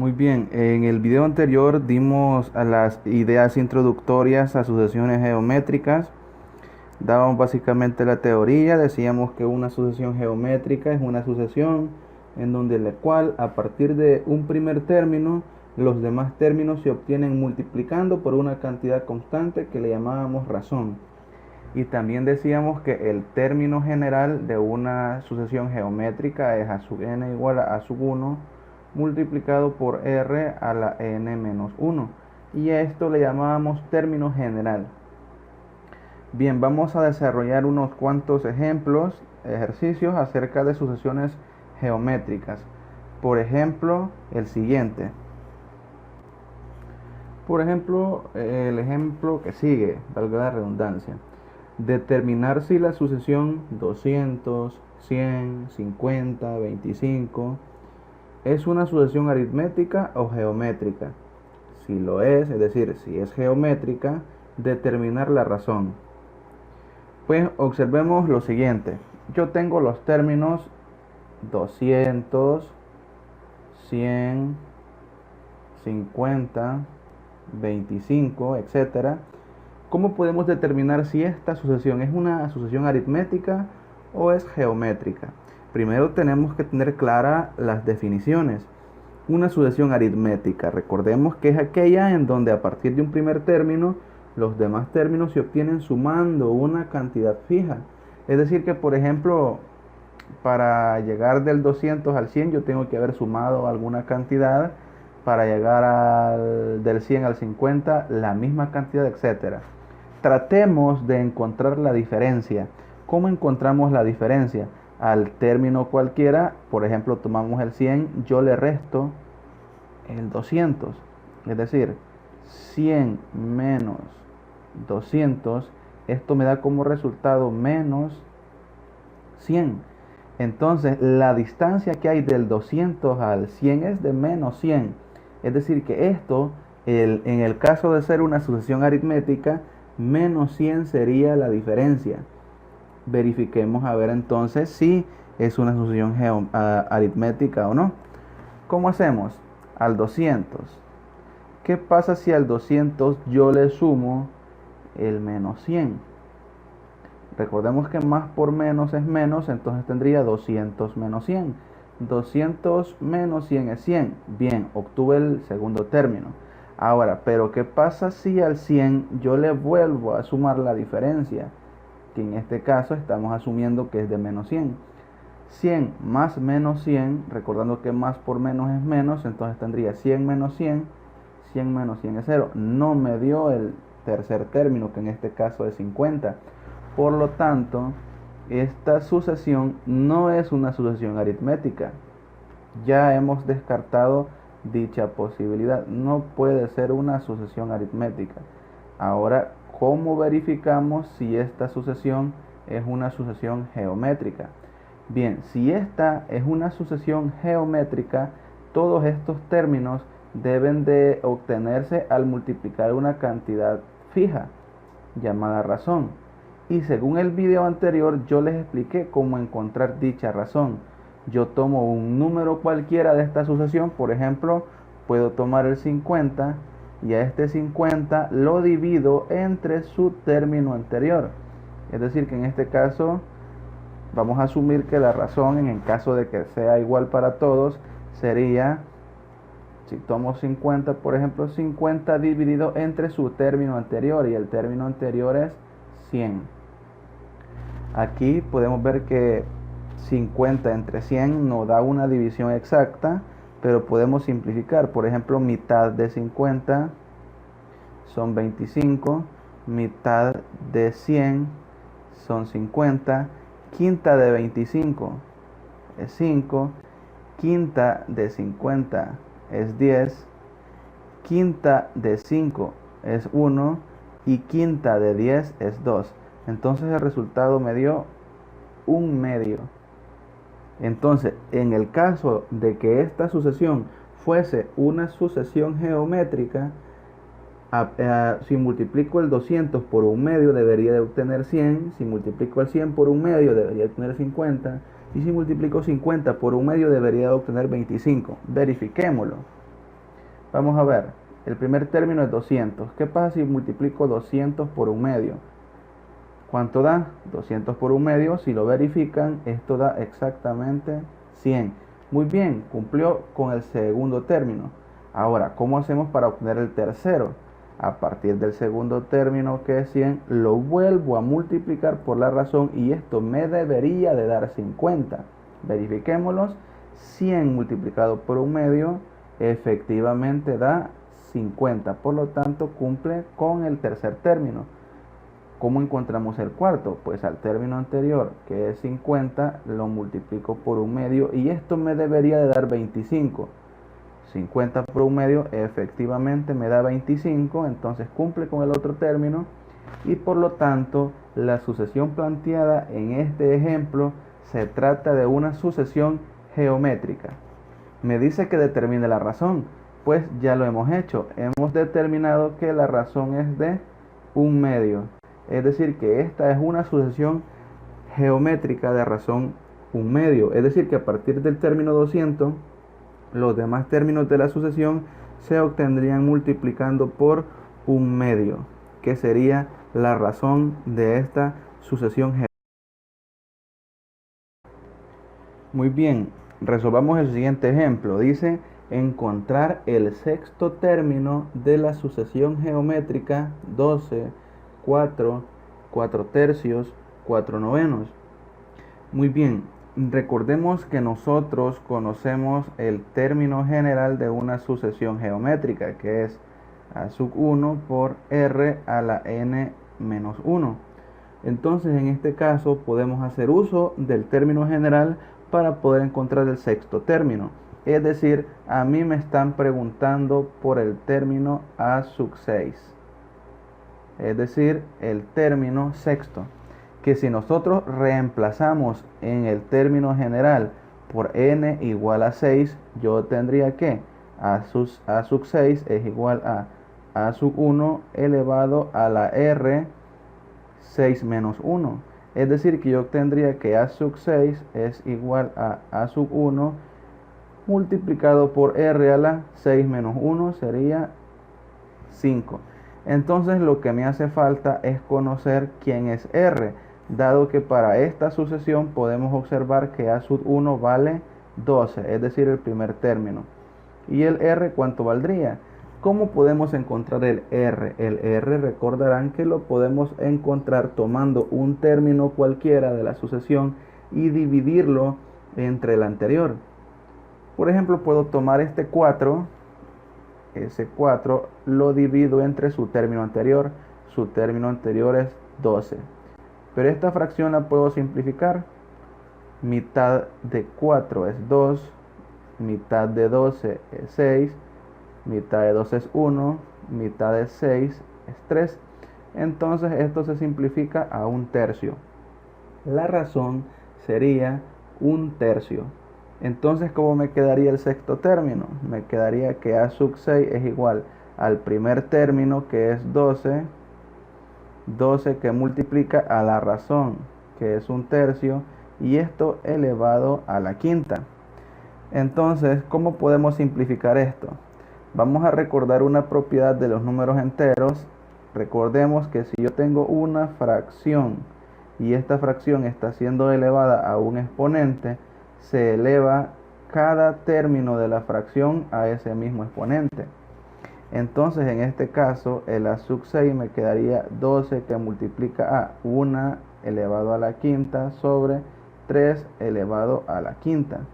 Muy bien, en el video anterior dimos a las ideas introductorias a sucesiones geométricas. Dábamos básicamente la teoría, decíamos que una sucesión geométrica es una sucesión en donde la cual a partir de un primer término los demás términos se obtienen multiplicando por una cantidad constante que le llamábamos razón. Y también decíamos que el término general de una sucesión geométrica es a sub n igual a sub 1 multiplicado por r a la n menos 1. Y a esto le llamábamos término general. Bien, vamos a desarrollar unos cuantos ejercicios acerca de sucesiones geométricas. Por ejemplo, el siguiente. Por ejemplo, el ejemplo que sigue, valga la redundancia. Determinar si la sucesión 200, 100, 50, 25 es una sucesión aritmética o geométrica. Si lo es decir, si es geométrica, determinar la razón. Pues observemos lo siguiente. Yo tengo los términos 200, 100, 50, 25, etc. ¿Cómo podemos determinar si esta sucesión es una sucesión aritmética o es geométrica? Primero tenemos que tener claras las definiciones. Una sucesión aritmética, recordemos que es aquella en donde a partir de un primer término los demás términos se obtienen sumando una cantidad fija. Es decir que, por ejemplo, para llegar del 200 al 100 yo tengo que haber sumado alguna cantidad, para llegar del 100 al 50 la misma cantidad, etc. Tratemos de encontrar la diferencia. ¿Cómo encontramos la diferencia? Al término cualquiera, por ejemplo, tomamos el 100, yo le resto el 200. Es decir, 100 menos 200, esto me da como resultado menos 100. Entonces, la distancia que hay del 200 al 100 es de menos 100. Es decir, que esto, en el caso de ser una sucesión aritmética, menos 100 sería la diferencia. Verifiquemos a ver entonces si es una sucesión aritmética o no. ¿Cómo hacemos? Al 200. ¿Qué pasa si al 200 yo le sumo el menos 100? Recordemos que más por menos es menos, entonces tendría 200 menos 100. 200 menos 100 es 100. Bien, obtuve el segundo término. Ahora, pero ¿qué pasa si al 100 yo le vuelvo a sumar la diferencia? Que en este caso estamos asumiendo que es de menos 100. 100 más menos 100, recordando que más por menos es menos, entonces tendría 100 menos 100, 100 menos 100 es 0. No me dio el tercer término, que en este caso es 50. Por lo tanto, esta sucesión no es una sucesión aritmética. Ya hemos descartado dicha posibilidad. No puede ser una sucesión aritmética. Ahora, ¿cómo verificamos si esta sucesión es una sucesión geométrica? Bien, si esta es una sucesión geométrica, todos estos términos deben de obtenerse al multiplicar una cantidad fija, llamada razón. Y según el video anterior, yo les expliqué cómo encontrar dicha razón. Yo tomo un número cualquiera de esta sucesión, por ejemplo, puedo tomar el 50 y a este 50 lo divido entre su término anterior. Es decir, que en este caso vamos a asumir que la razón, en el caso de que sea igual para todos, sería, si tomo 50, por ejemplo, 50 dividido entre su término anterior, y el término anterior es 100. Aquí podemos ver que 50 entre 100 nos da una división exacta, pero podemos simplificar. Por ejemplo, mitad de 50 son 25, mitad de 100 son 50, quinta de 25 es 5, quinta de 50 es 10, quinta de 5 es 1 y quinta de 10 es 2. Entonces el resultado me dio 1/2. Entonces, en el caso de que esta sucesión fuese una sucesión geométrica, si multiplico el 200 por 1/2 debería de obtener 100, si multiplico el 100 por 1/2 debería de obtener 50, y si multiplico 50 por 1/2 debería de obtener 25. Verifiquémoslo. Vamos a ver, el primer término es 200. ¿Qué pasa si multiplico 200 por 1/2? ¿Cuánto da? 200 por 1/2, si lo verifican, esto da exactamente 100. Muy bien, cumplió con el segundo término. Ahora, ¿cómo hacemos para obtener el tercero? A partir del segundo término, que es 100, lo vuelvo a multiplicar por la razón y esto me debería de dar 50. Verifiquémoslos. 100 multiplicado por 1/2 efectivamente da 50. Por lo tanto, cumple con el tercer término. ¿Cómo encontramos el cuarto? Pues al término anterior, que es 50, lo multiplico por 1/2 y esto me debería de dar 25. 50 por 1/2 efectivamente me da 25, entonces cumple con el otro término y por lo tanto la sucesión planteada en este ejemplo se trata de una sucesión geométrica. Me dice que determine la razón, pues ya lo hemos hecho. Hemos determinado que la razón es de 1/2. Es decir, que esta es una sucesión geométrica de razón 1/2. Es decir, que a partir del término 200, los demás términos de la sucesión se obtendrían multiplicando por 1/2, que sería la razón de esta sucesión geométrica. Muy bien, resolvamos el siguiente ejemplo. Dice encontrar el sexto término de la sucesión geométrica 12, 4, 4 tercios, 4 novenos. Muy bien, recordemos que nosotros conocemos el término general de una sucesión geométrica, que es a sub 1 por r a la n menos 1. Entonces, en este caso, podemos hacer uso del término general para poder encontrar el sexto término. Es decir, a mí me están preguntando por el término a sub 6. Es decir, el término sexto. Que si nosotros reemplazamos en el término general por n igual a 6, yo tendría que a sub 6 es igual a sub 1 elevado a la r 6 menos 1. Es decir, que yo tendría que a sub 6 es igual a sub 1 multiplicado por r a la 6 menos 1 sería 5. Entonces lo que me hace falta es conocer quién es r, dado que para esta sucesión podemos observar que a sub 1 vale 12, es decir, el primer término. ¿Y el r cuánto valdría? ¿Cómo podemos encontrar el r? El r, recordarán que lo podemos encontrar tomando un término cualquiera de la sucesión y dividirlo entre el anterior. Por ejemplo, puedo tomar este 4, ese 4 lo divido entre su término anterior. Su término anterior es 12. Pero esta fracción la puedo simplificar. Mitad de 4 es 2, mitad de 12 es 6, mitad de 2 es 1, mitad de 6 es 3. Entonces esto se simplifica a 1/3. La razón sería 1/3. Entonces, ¿cómo me quedaría el sexto término? Me quedaría que a sub 6 es igual al primer término, que es 12, 12 que multiplica a la razón, que es 1/3, y esto elevado a la quinta. Entonces, ¿cómo podemos simplificar esto? Vamos a recordar una propiedad de los números enteros. Recordemos que si yo tengo una fracción y esta fracción está siendo elevada a un exponente, se eleva cada término de la fracción a ese mismo exponente. Entonces, en este caso, el a sub 6 me quedaría 12 que multiplica a 1 elevado a la quinta sobre 3 elevado a la quinta.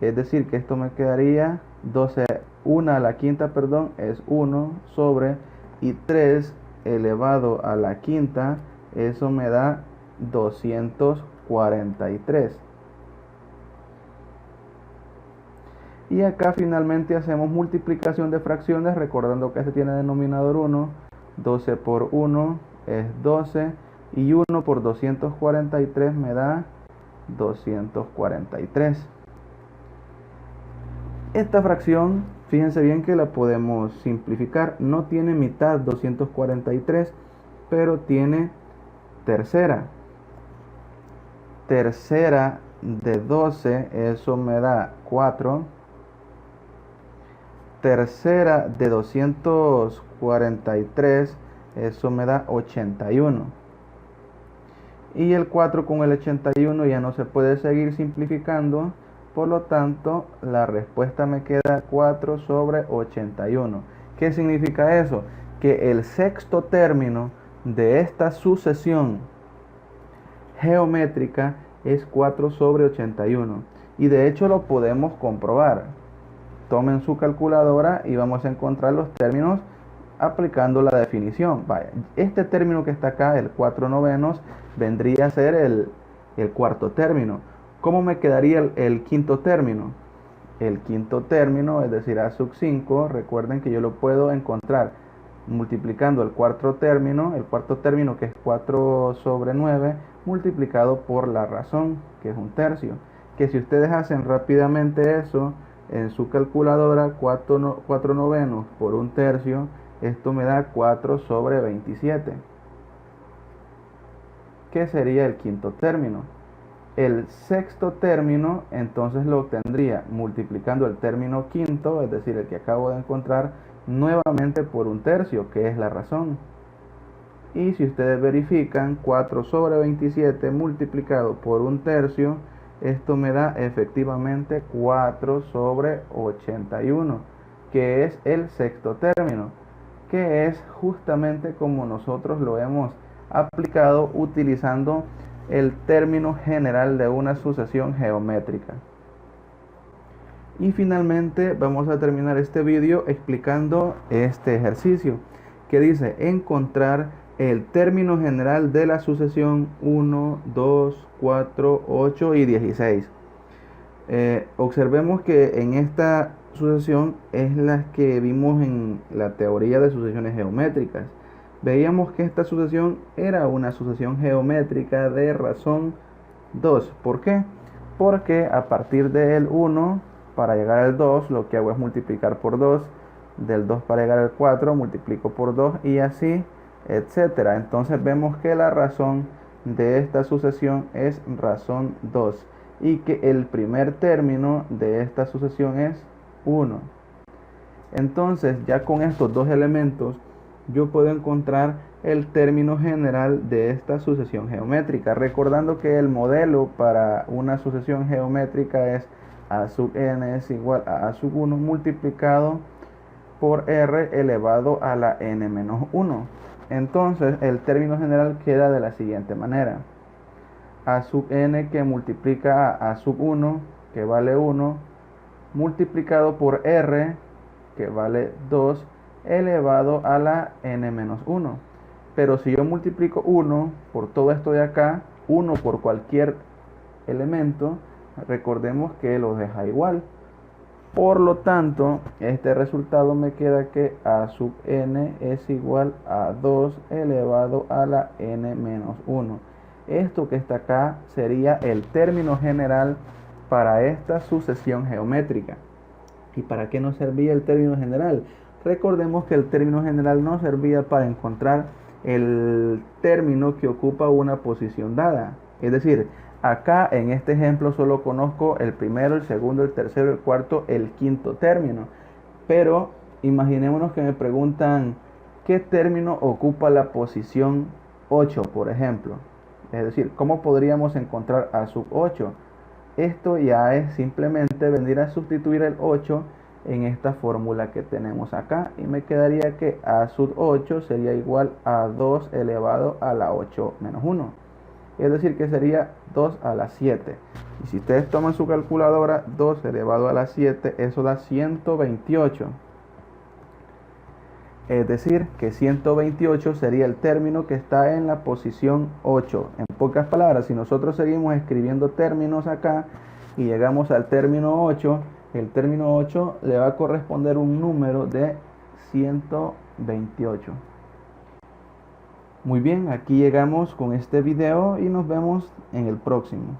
Es decir, que esto me quedaría 12, 1 a la quinta, perdón, es 1 sobre, y 3 elevado a la quinta, eso me da 243. Y acá finalmente hacemos multiplicación de fracciones, recordando que este tiene denominador 1. 12 por 1 es 12 y 1 por 243 me da 243. Esta fracción, fíjense bien que la podemos simplificar. No tiene mitad 243, pero tiene tercera. Tercera de 12, eso me da 4. tercera de 243, eso me da 81. Y el 4 con el 81 ya no se puede seguir simplificando, por lo tanto la respuesta me queda 4 sobre 81. ¿Qué significa eso? Que el sexto término de esta sucesión geométrica es 4 sobre 81. Y de hecho lo podemos comprobar. Tomen su calculadora y vamos a encontrar los términos aplicando la definición. Vaya, este término que está acá, el 4 novenos, vendría a ser el cuarto término. ¿Cómo me quedaría el quinto término? El quinto término, es decir, a sub 5, recuerden que yo lo puedo encontrar multiplicando el cuarto término que es 4 sobre 9, multiplicado por la razón, que es un tercio. Que si ustedes hacen rápidamente eso en su calculadora, 4 novenos por un tercio, esto me da 4 sobre 27. ¿Qué sería el quinto término? El sexto término entonces lo obtendría multiplicando el término quinto, es decir, el que acabo de encontrar, nuevamente por un tercio, que es la razón. Y si ustedes verifican, 4 sobre 27 multiplicado por un tercio, esto me da efectivamente 4 sobre 81, que es el sexto término, que es justamente como nosotros lo hemos aplicado utilizando el término general de una sucesión geométrica. Y finalmente vamos a terminar este vídeo explicando este ejercicio que dice encontrar el término general de la sucesión 1, 2, 4, 8 y 16. Observemos que en esta sucesión es la que vimos en la teoría de sucesiones geométricas. Veíamos que esta sucesión era una sucesión geométrica de razón 2. ¿Por qué? Porque a partir del 1 para llegar al 2 lo que hago es multiplicar por 2, del 2 para llegar al 4 multiplico por 2 y así, etcétera. Entonces vemos que la razón de esta sucesión es razón 2 y que el primer término de esta sucesión es 1. Entonces ya con estos dos elementos yo puedo encontrar el término general de esta sucesión geométrica, recordando que el modelo para una sucesión geométrica es a sub n es igual a sub 1 multiplicado por r elevado a la n menos 1. Entonces el término general queda de la siguiente manera: a sub n que multiplica a sub 1, que vale 1, multiplicado por r, que vale 2, elevado a la n menos 1. Pero si yo multiplico 1 por todo esto de acá, 1 por cualquier elemento, recordemos que lo deja igual. Por lo tanto, este resultado me queda que a sub n es igual a 2 elevado a la n menos 1. Esto que está acá sería el término general para esta sucesión geométrica. ¿Y para qué nos servía el término general? Recordemos que el término general nos servía para encontrar el término que ocupa una posición dada. Es decir, acá en este ejemplo solo conozco el primero, el segundo, el tercero, el cuarto, el quinto término. Pero imaginémonos que me preguntan qué término ocupa la posición 8, por ejemplo. Es decir, ¿cómo podríamos encontrar a sub 8? Esto ya es simplemente venir a sustituir el 8 en esta fórmula que tenemos acá y me quedaría que a sub 8 sería igual a 2 elevado a la 8 menos 1. Es decir, que sería 2 a la 7. Y si ustedes toman su calculadora, 2 elevado a la 7, eso da 128. Es decir, que 128 sería el término que está en la posición 8. En pocas palabras, si nosotros seguimos escribiendo términos acá y llegamos al término 8, el término 8 le va a corresponder un número de 128. Muy bien, aquí llegamos con este video y nos vemos en el próximo.